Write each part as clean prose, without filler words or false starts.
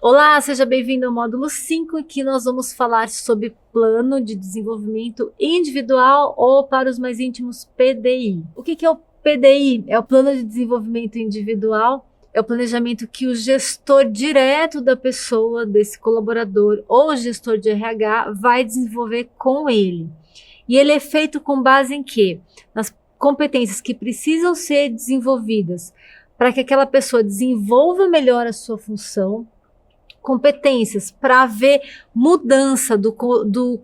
Olá, seja bem-vindo ao módulo 5, em que nós vamos falar sobre plano de desenvolvimento individual ou, para os mais íntimos, PDI. O que é o PDI? É o plano de desenvolvimento individual, é o planejamento que o gestor direto da pessoa, desse colaborador ou gestor de RH vai desenvolver com ele. E ele é feito com base em quê? Nas competências que precisam ser desenvolvidas para que aquela pessoa desenvolva melhor a sua função, competências para haver mudança do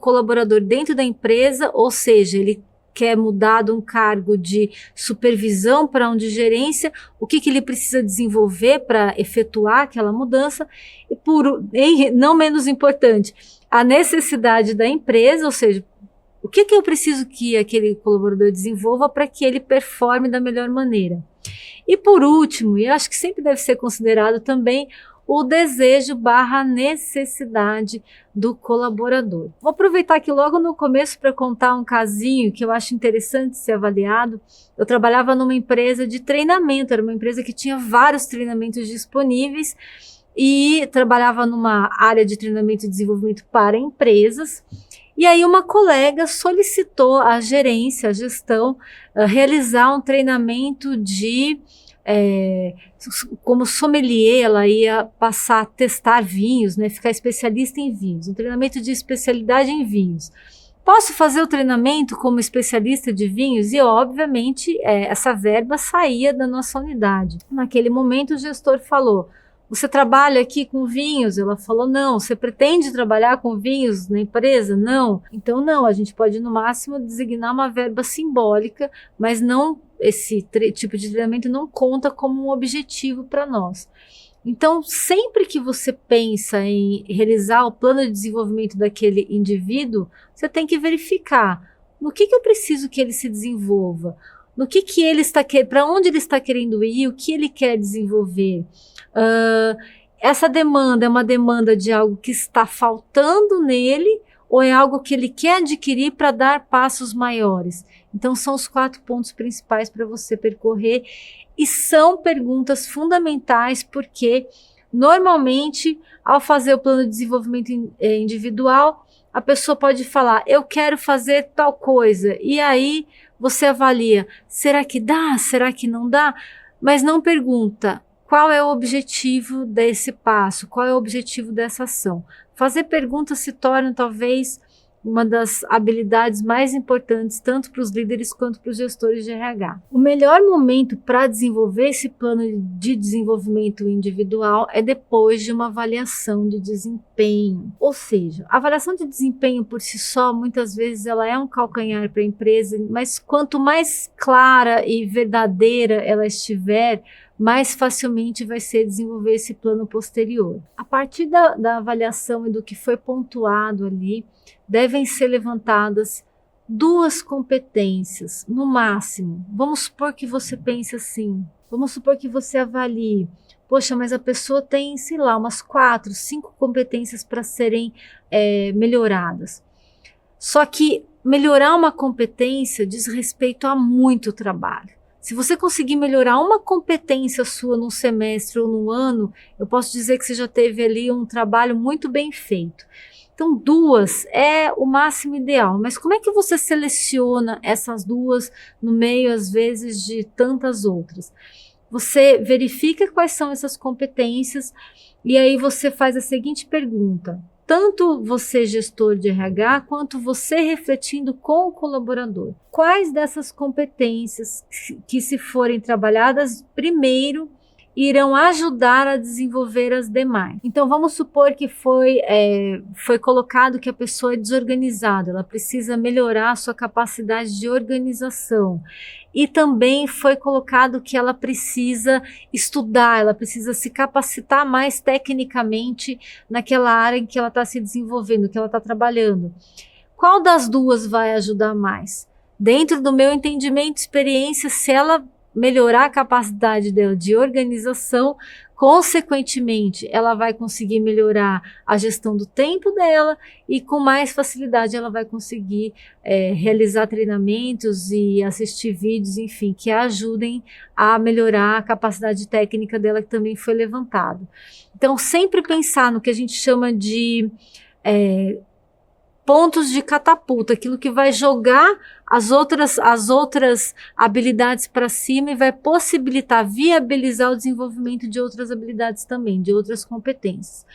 colaborador dentro da empresa, ou seja, ele quer mudar de um cargo de supervisão para um de gerência, o que ele precisa desenvolver para efetuar aquela mudança, e não menos importante, a necessidade da empresa, ou seja, o que eu preciso que aquele colaborador desenvolva para que ele performe da melhor maneira. E por último, e acho que sempre deve ser considerado também, o desejo / necessidade do colaborador. Vou aproveitar aqui logo no começo para contar um casinho que eu acho interessante ser avaliado. Eu trabalhava numa empresa de treinamento, era uma empresa que tinha vários treinamentos disponíveis e trabalhava numa área de treinamento e desenvolvimento para empresas. E aí uma colega solicitou à gerência, à gestão, realizar um treinamento de como sommelier. Ela ia passar a testar vinhos, né, ficar especialista em vinhos, um treinamento de especialidade em vinhos. Posso fazer o treinamento como especialista de vinhos? E obviamente essa verba saía da nossa unidade. Naquele momento o gestor falou: você trabalha aqui com vinhos? Ela falou: não. Você pretende trabalhar com vinhos na empresa? Não. Então não, a gente pode no máximo designar uma verba simbólica, mas não, esse tipo de treinamento não conta como um objetivo para nós. Então, sempre que você pensa em realizar o plano de desenvolvimento daquele indivíduo, você tem que verificar no que eu preciso que ele se desenvolva, no que ele está querendo, para onde ele está querendo ir, o que ele quer desenvolver. Essa demanda é uma demanda de algo que está faltando nele ou é algo que ele quer adquirir para dar passos maiores? Então são os 4 pontos principais para você percorrer e são perguntas fundamentais, porque normalmente ao fazer o plano de desenvolvimento individual, a pessoa pode falar: eu quero fazer tal coisa, e aí você avalia, será que dá? Será que não dá? Mas não pergunta qual é o objetivo desse passo, qual é o objetivo dessa ação. Fazer perguntas se torna talvez uma das habilidades mais importantes, tanto para os líderes quanto para os gestores de RH. O melhor momento para desenvolver esse plano de desenvolvimento individual é depois de uma avaliação de desempenho. Ou seja, a avaliação de desempenho por si só, muitas vezes ela é um calcanhar para a empresa, mas quanto mais clara e verdadeira ela estiver, mais facilmente vai ser desenvolver esse plano posterior. A partir da avaliação e do que foi pontuado ali, devem ser levantadas 2 competências, no máximo. Vamos supor que você pense assim, vamos supor que você avalie: poxa, mas a pessoa tem, sei lá, umas 4, 5 competências para serem melhoradas. Só que melhorar uma competência diz respeito a muito trabalho. Se você conseguir melhorar uma competência sua num semestre ou num ano, eu posso dizer que você já teve ali um trabalho muito bem feito. Então 2 é o máximo ideal, mas como é que você seleciona essas 2 no meio, às vezes, de tantas outras? Você verifica quais são essas competências e aí você faz a seguinte pergunta: tanto você, gestor de RH, quanto você refletindo com o colaborador, quais dessas competências que, se forem trabalhadas primeiro, irão ajudar a desenvolver as demais? Então vamos supor que foi colocado que a pessoa é desorganizada, ela precisa melhorar a sua capacidade de organização. E também foi colocado que ela precisa estudar, ela precisa se capacitar mais tecnicamente naquela área em que ela está se desenvolvendo, que ela está trabalhando. Qual das 2 vai ajudar mais? Dentro do meu entendimento e experiência, se ela melhorar a capacidade dela de organização, Consequentemente, ela vai conseguir melhorar a gestão do tempo dela e com mais facilidade ela vai conseguir realizar treinamentos e assistir vídeos, enfim, que ajudem a melhorar a capacidade técnica dela, que também foi levantado. Então, sempre pensar no que a gente chama de pontos de catapulta, aquilo que vai jogar as outras habilidades para cima e vai possibilitar, viabilizar o desenvolvimento de outras habilidades também, de outras competências.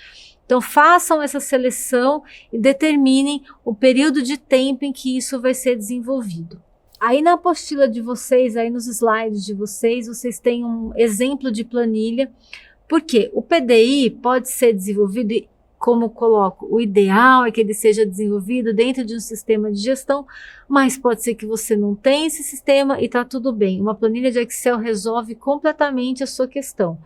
Então, façam essa seleção e determinem o período de tempo em que isso vai ser desenvolvido. Aí na apostila de vocês, aí nos slides de vocês têm um exemplo de planilha, porque o PDI pode ser desenvolvido, como eu coloco, o ideal é que ele seja desenvolvido dentro de um sistema de gestão, mas pode ser que você não tenha esse sistema e está tudo bem. Uma planilha de Excel resolve completamente a sua questão.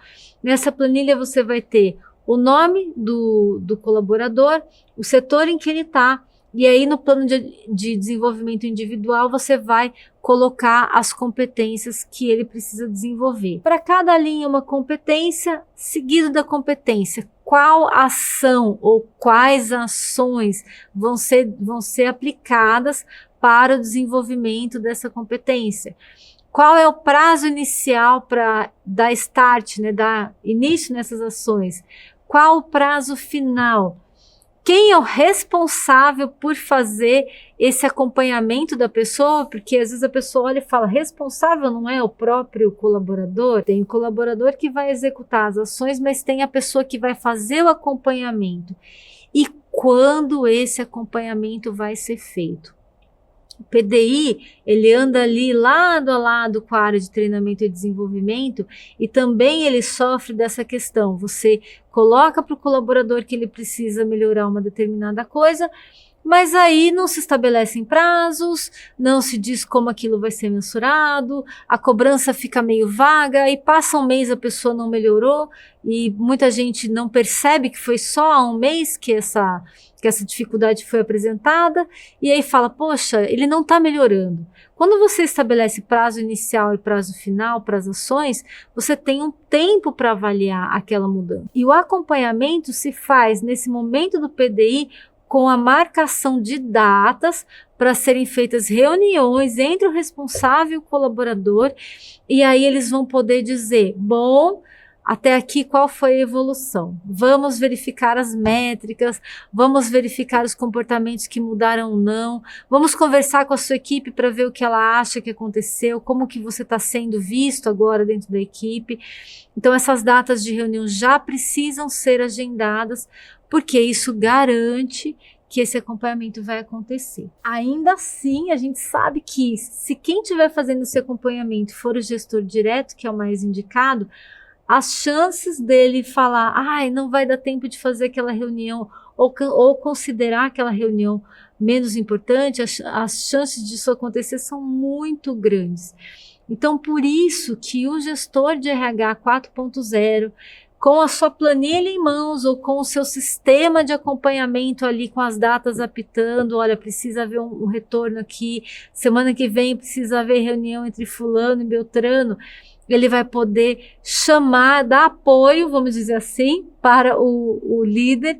Nessa planilha você vai ter o nome do colaborador, o setor em que ele está, e aí no plano de desenvolvimento individual você vai colocar as competências que ele precisa desenvolver. Para cada linha uma competência, seguido da competência, qual ação ou quais ações vão ser aplicadas para o desenvolvimento dessa competência. Qual é o prazo inicial para dar start, dar início nessas ações? Qual o prazo final? Quem é o responsável por fazer esse acompanhamento da pessoa? Porque às vezes a pessoa olha e fala, responsável não é o próprio colaborador? Tem o colaborador que vai executar as ações, mas tem a pessoa que vai fazer o acompanhamento. E quando esse acompanhamento vai ser feito? O PDI, ele anda ali lado a lado com a área de treinamento e desenvolvimento e também ele sofre dessa questão. Você coloca para o colaborador que ele precisa melhorar uma determinada coisa, mas aí não se estabelecem prazos, não se diz como aquilo vai ser mensurado, a cobrança fica meio vaga e passa um mês a pessoa não melhorou e muita gente não percebe que foi só há um mês que essa dificuldade foi apresentada e aí fala, poxa, ele não está melhorando. Quando você estabelece prazo inicial e prazo final para as ações, você tem um tempo para avaliar aquela mudança. E o acompanhamento se faz nesse momento do PDI com a marcação de datas para serem feitas reuniões entre o responsável e o colaborador, e aí eles vão poder dizer, bom, até aqui qual foi a evolução? Vamos verificar as métricas, vamos verificar os comportamentos que mudaram ou não, vamos conversar com a sua equipe para ver o que ela acha que aconteceu, como que você está sendo visto agora dentro da equipe. Então essas datas de reunião já precisam ser agendadas, porque isso garante que esse acompanhamento vai acontecer. Ainda assim, a gente sabe que se quem estiver fazendo esse acompanhamento for o gestor direto, que é o mais indicado, as chances dele falar, ai, não vai dar tempo de fazer aquela reunião, ou considerar aquela reunião menos importante, as chances disso acontecer são muito grandes. Então, por isso que o gestor de RH 4.0, com a sua planilha em mãos ou com o seu sistema de acompanhamento ali com as datas apitando, olha, precisa haver um retorno aqui, semana que vem precisa haver reunião entre fulano e beltrano, ele vai poder chamar, dar apoio, vamos dizer assim, para o líder,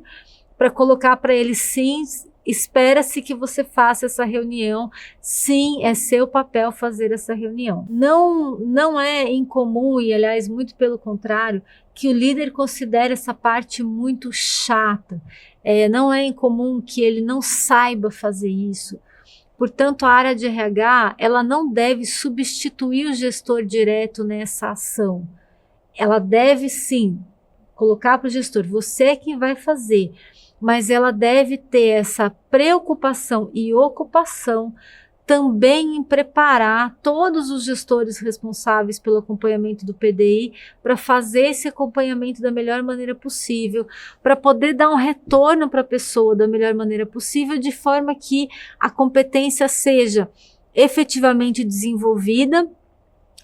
para colocar para ele sim, espera-se que você faça essa reunião, sim, é seu papel fazer essa reunião. Não é incomum, e aliás, muito pelo contrário, que o líder considere essa parte muito chata. Não é incomum que ele não saiba fazer isso. Portanto, a área de RH, ela não deve substituir o gestor direto nessa ação. Ela deve, sim, colocar para o gestor, você é quem vai fazer, mas ela deve ter essa preocupação e ocupação também em preparar todos os gestores responsáveis pelo acompanhamento do PDI para fazer esse acompanhamento da melhor maneira possível, para poder dar um retorno para a pessoa da melhor maneira possível, de forma que a competência seja efetivamente desenvolvida,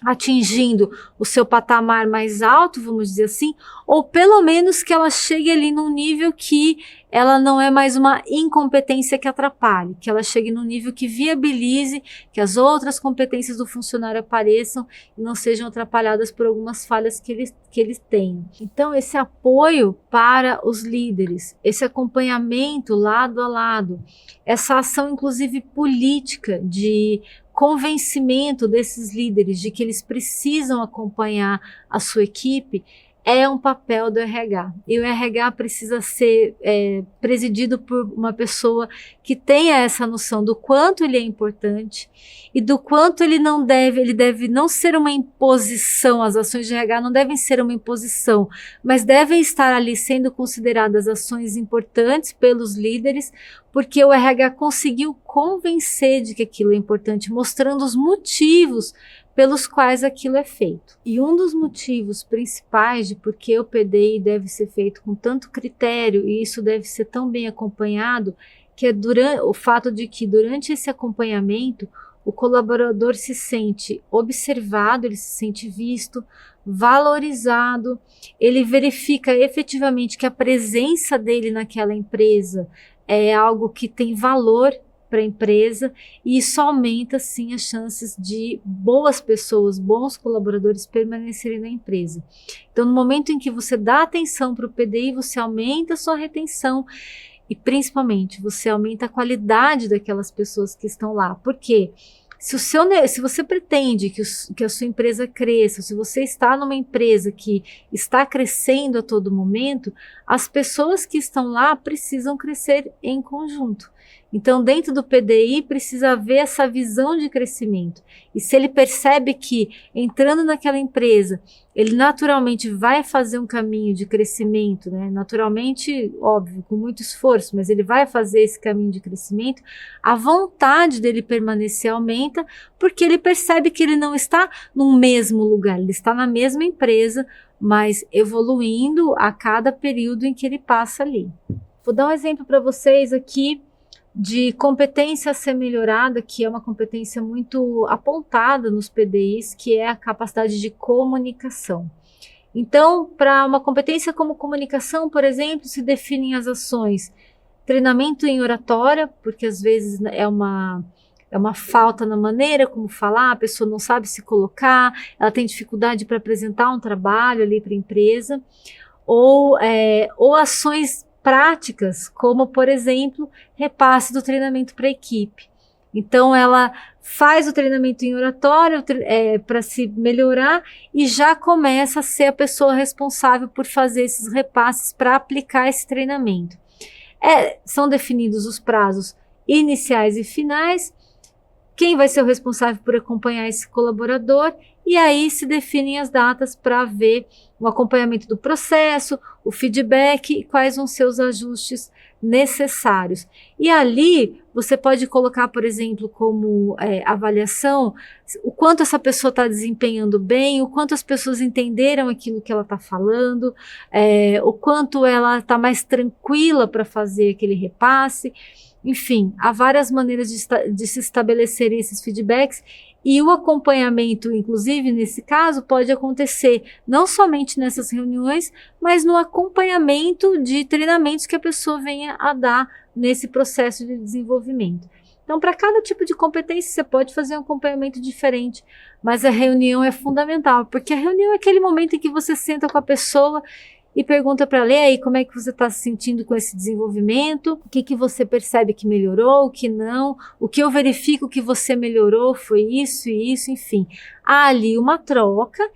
atingindo o seu patamar mais alto, vamos dizer assim, ou pelo menos que ela chegue ali num nível que ela não é mais uma incompetência que atrapalhe, que ela chegue no nível que viabilize que as outras competências do funcionário apareçam e não sejam atrapalhadas por algumas falhas que eles têm. Então, esse apoio para os líderes, esse acompanhamento lado a lado, essa ação inclusive política de convencimento desses líderes de que eles precisam acompanhar a sua equipe, é um papel do RH. E o RH precisa ser presidido por uma pessoa que tenha essa noção do quanto ele é importante e do quanto ele deve não ser uma imposição, as ações de RH não devem ser uma imposição, mas devem estar ali sendo consideradas ações importantes pelos líderes, porque o RH conseguiu convencer de que aquilo é importante, mostrando os motivos pelos quais aquilo é feito. E um dos motivos principais de por que o PDI deve ser feito com tanto critério e isso deve ser tão bem acompanhado, que é o fato de que durante esse acompanhamento o colaborador se sente observado, ele se sente visto, valorizado, ele verifica efetivamente que a presença dele naquela empresa é algo que tem valor para a empresa, e isso aumenta sim as chances de boas pessoas, bons colaboradores permanecerem na empresa. Então, no momento em que você dá atenção para o PDI, você aumenta a sua retenção e principalmente você aumenta a qualidade daquelas pessoas que estão lá. Por quê? Se você pretende que a sua empresa cresça, se você está numa empresa que está crescendo a todo momento, as pessoas que estão lá precisam crescer em conjunto. Então, dentro do PDI, precisa haver essa visão de crescimento. E se ele percebe que, entrando naquela empresa, ele naturalmente vai fazer um caminho de crescimento, né? Naturalmente, óbvio, com muito esforço, mas ele vai fazer esse caminho de crescimento, a vontade dele permanecer aumenta, porque ele percebe que ele não está no mesmo lugar, ele está na mesma empresa, mas evoluindo a cada período em que ele passa ali. Vou dar um exemplo para vocês aqui de competência a ser melhorada, que é uma competência muito apontada nos PDIs, que é a capacidade de comunicação. Então, para uma competência como comunicação, por exemplo, se definem as ações: treinamento em oratória, porque às vezes é uma falta na maneira como falar, a pessoa não sabe se colocar, ela tem dificuldade para apresentar um trabalho ali para a empresa, ou ações práticas, como, por exemplo, repasse do treinamento para a equipe. Então, ela faz o treinamento em oratório para se melhorar e já começa a ser a pessoa responsável por fazer esses repasses para aplicar esse treinamento. São definidos os prazos iniciais e finais, quem vai ser o responsável por acompanhar esse colaborador, e aí se definem as datas para ver o acompanhamento do processo, o feedback e quais vão ser os ajustes necessários. E ali você pode colocar, por exemplo, como avaliação, o quanto essa pessoa está desempenhando bem, o quanto as pessoas entenderam aquilo que ela está falando, o quanto ela está mais tranquila para fazer aquele repasse. Enfim, há várias maneiras de se estabelecerem esses feedbacks, e o acompanhamento, inclusive nesse caso, pode acontecer não somente nessas reuniões, mas no acompanhamento de treinamentos que a pessoa venha a dar nesse processo de desenvolvimento. Então, para cada tipo de competência, você pode fazer um acompanhamento diferente, mas a reunião é fundamental, porque a reunião é aquele momento em que você senta com a pessoa e pergunta para ela: e aí, como é que você está se sentindo com esse desenvolvimento? O que você percebe que melhorou, o que não? O que eu verifico que você melhorou foi isso e isso, enfim. Há ali uma troca,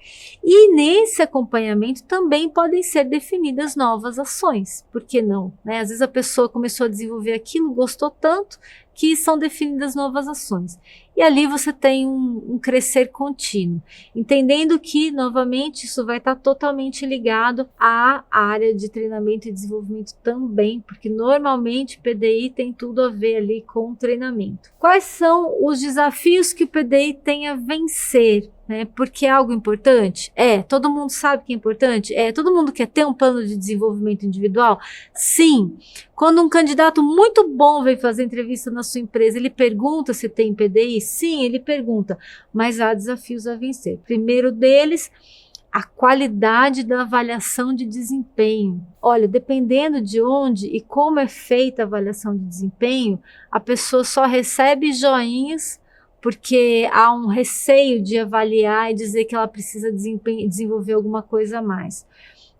e nesse acompanhamento também podem ser definidas novas ações. Por que não? Né? Às vezes a pessoa começou a desenvolver aquilo, gostou tanto, que são definidas novas ações. E ali você tem um crescer contínuo, entendendo que, novamente, isso vai estar totalmente ligado à área de treinamento e desenvolvimento também, porque normalmente PDI tem tudo a ver ali com o treinamento. Quais são os desafios que o PDI tem a vencer? Porque é algo importante? Todo mundo sabe que é importante? Todo mundo quer ter um plano de desenvolvimento individual? Sim. Quando um candidato muito bom vem fazer entrevista na sua empresa, ele pergunta se tem PDI? Sim, ele pergunta, mas há desafios a vencer. Primeiro deles a qualidade da avaliação de desempenho. Olha, dependendo de onde e como é feita a avaliação de desempenho, a pessoa só recebe joinhas porque há um receio de avaliar e dizer que ela precisa desenvolver alguma coisa a mais.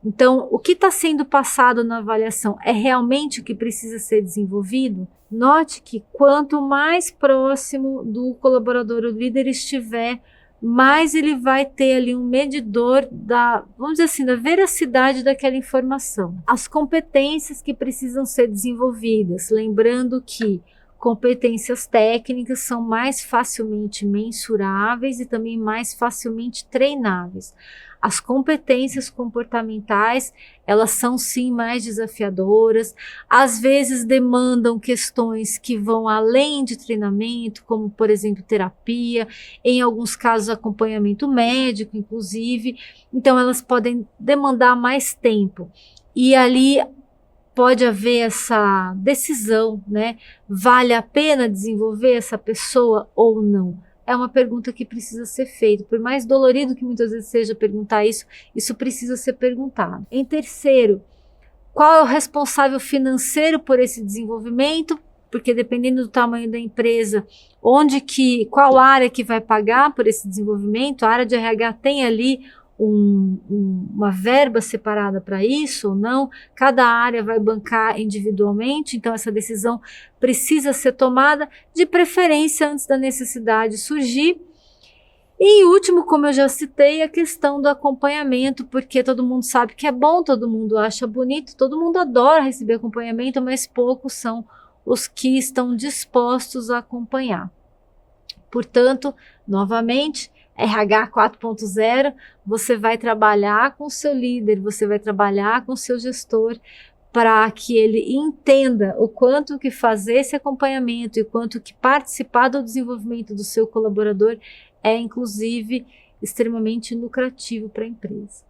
Então, o que está sendo passado na avaliação é realmente o que precisa ser desenvolvido? Note que quanto mais próximo do colaborador o líder estiver, mais ele vai ter ali um medidor da, vamos dizer assim, da veracidade daquela informação. As competências que precisam ser desenvolvidas, lembrando que competências técnicas são mais facilmente mensuráveis e também mais facilmente treináveis. As competências comportamentais, elas são sim mais desafiadoras, às vezes demandam questões que vão além de treinamento, como por exemplo terapia, em alguns casos acompanhamento médico inclusive, então elas podem demandar mais tempo. E ali pode haver essa decisão, né? Vale a pena desenvolver essa pessoa ou não? É uma pergunta que precisa ser feita. Por mais dolorido que muitas vezes seja perguntar isso, isso precisa ser perguntado. Em terceiro, qual é o responsável financeiro por esse desenvolvimento? Porque dependendo do tamanho da empresa, qual área que vai pagar por esse desenvolvimento? A área de RH tem ali uma verba separada para isso ou não? Cada área vai bancar individualmente, então essa decisão precisa ser tomada, de preferência antes da necessidade surgir. E em último, como eu já citei, a questão do acompanhamento, porque todo mundo sabe que é bom, todo mundo acha bonito, todo mundo adora receber acompanhamento, mas poucos são os que estão dispostos a acompanhar. Portanto, novamente, RH 4.0, você vai trabalhar com o seu líder, você vai trabalhar com o seu gestor para que ele entenda o quanto que fazer esse acompanhamento e quanto que participar do desenvolvimento do seu colaborador é, inclusive, extremamente lucrativo para a empresa.